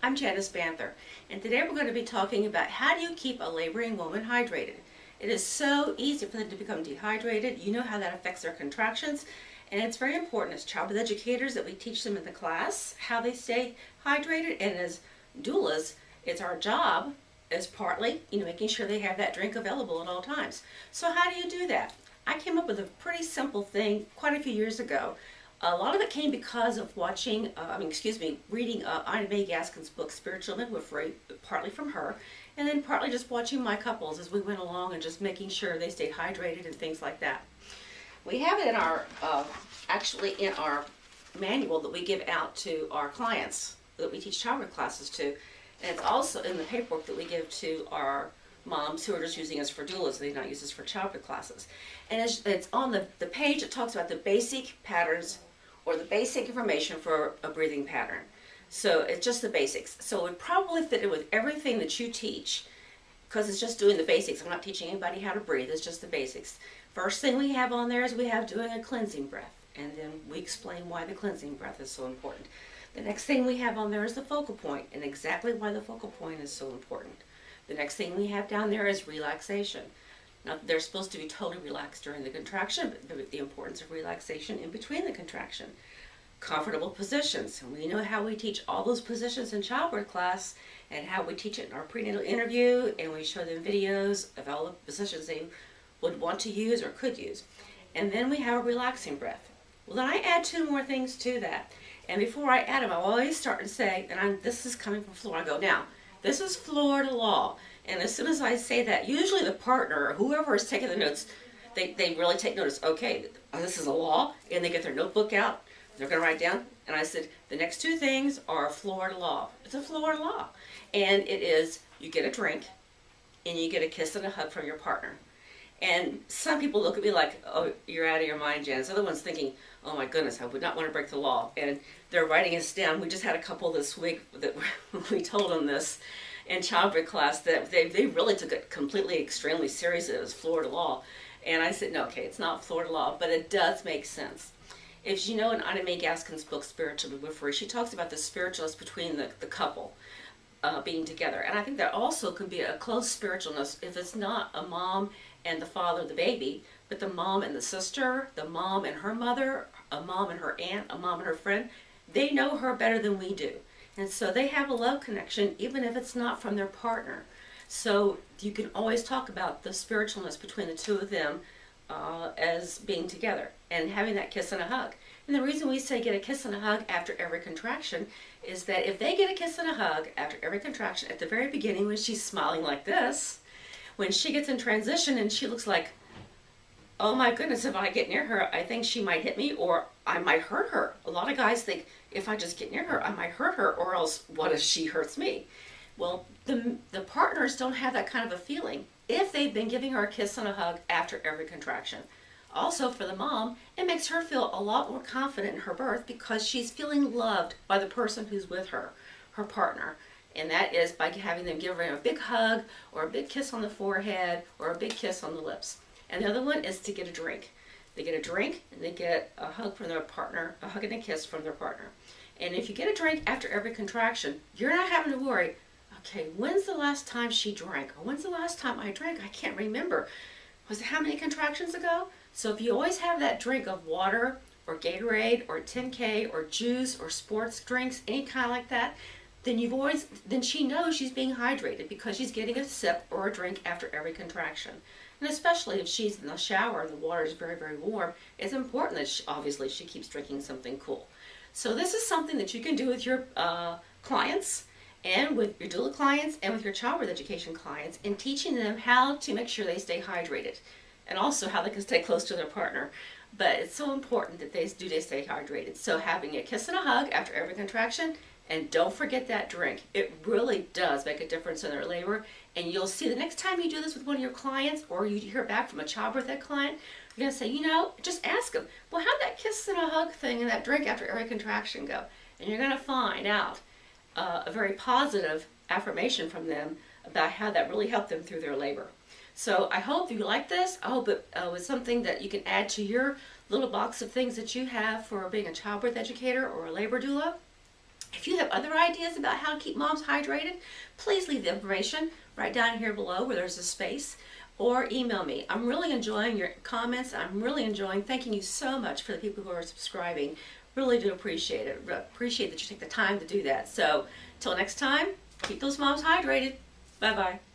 I'm Janice Banther, and today we're going to be talking about how do you keep a laboring woman hydrated. It is so easy for them to become dehydrated. You know how that affects their contractions, and it's very important as childbirth educators that we teach them in the class how they stay hydrated, and as doulas, it's our job as partly, making sure they have that drink available at all times. So how do you do that? I came up with a pretty simple thing quite a few years ago. A lot of it came because of reading Ina May Gaskin's book, Spiritual Midwifery, partly from her, and then partly just watching my couples as we went along and just making sure they stayed hydrated and things like that. We have it in our, in our manual that we give out to our clients that we teach childbirth classes to, and it's also in the paperwork that we give to our moms who are just using us for doulas. They not use us for childbirth classes. And it's on the page. It talks about the basic patterns or the basic information for a breathing pattern. So it's just the basics. So it would probably fit in with everything that you teach because it's just doing the basics. I'm not teaching anybody how to breathe. It's just the basics. First thing we have on there is we have doing a cleansing breath. And then we explain why the cleansing breath is so important. The next thing we have on there is the focal point and exactly why the focal point is so important. The next thing we have down there is relaxation. Now, they're supposed to be totally relaxed during the contraction, but the importance of relaxation in between the contraction. Comfortable positions. And we know how we teach all those positions in childbirth class and how we teach it in our prenatal interview, and we show them videos of all the positions they would want to use or could use. And then we have a relaxing breath. Well, then I add two more things to that. And before I add them, I always start and say, and this is coming from Florida, I go, now, this is Florida law. And as soon as I say that, usually the partner or whoever is taking the notes, they really take notice. Okay, this is a law, and they get their notebook out. They're going to write down. And I said, the next two things are Florida law. It's a Florida law. And it is, you get a drink, and you get a kiss and a hug from your partner. And some people look at me like, oh, you're out of your mind, Janice. Other ones thinking, oh my goodness, I would not want to break the law. And they're writing us down. We just had a couple this week that we told them this in childbirth class that they really took it completely, extremely seriously. It was Florida law. And I said, no, okay, it's not Florida law, but it does make sense. If you know in Ina May Gaskin's book, Spiritual Midwifery, she talks about the spiritualness between the couple being together. And I think that also could be a close spiritualness if it's not a mom and the father of the baby, but the mom and the sister, the mom and her mother, a mom and her aunt, a mom and her friend. They know her better than we do. And so they have a love connection even if it's not from their partner. So you can always talk about the spiritualness between the two of them as being together and having that kiss and a hug. And the reason we say get a kiss and a hug after every contraction is that if they get a kiss and a hug after every contraction at the very beginning when she's smiling like this, when she gets in transition and she looks like, oh my goodness, if I get near her, I think she might hit me or I might hurt her. A lot of guys think if I just get near her, I might hurt her, or else what if she hurts me? Well, the partners don't have that kind of a feeling if they've been giving her a kiss and a hug after every contraction. Also, for the mom, it makes her feel a lot more confident in her birth because she's feeling loved by the person who's with her, her partner. And that is by having them give her a big hug or a big kiss on the forehead or a big kiss on the lips. And the other one is to get a drink. They get a drink and they get a hug from their partner, a hug and a kiss from their partner. And if you get a drink after every contraction, you're not having to worry, okay, when's the last time she drank? Or when's the last time I drank? I can't remember. Was it how many contractions ago? So if you always have that drink of water or Gatorade or 10K or juice or sports drinks, any kind like that, then she knows she's being hydrated because she's getting a sip or a drink after every contraction. And especially if she's in the shower and the water is very, very warm, it's important that obviously she keeps drinking something cool. So this is something that you can do with your clients and with your doula clients and with your childbirth education clients in teaching them how to make sure they stay hydrated and also how they can stay close to their partner. But it's so important that they stay hydrated. So having a kiss and a hug after every contraction, and don't forget that drink. It really does make a difference in their labor. And you'll see the next time you do this with one of your clients or you hear back from a childbirth ed client, you're going to say, just ask them, well, how'd that kiss and a hug thing and that drink after every contraction go? And you're going to find out a very positive affirmation from them about how that really helped them through their labor. So I hope you like this. I hope it was something that you can add to your little box of things that you have for being a childbirth educator or a labor doula. If you have other ideas about how to keep moms hydrated, please leave the information right down here below where there's a space, or email me. I'm really enjoying your comments. I'm really enjoying, thanking you so much for the people who are subscribing. Really do appreciate it. Appreciate that you take the time to do that. So, till next time, keep those moms hydrated. Bye-bye.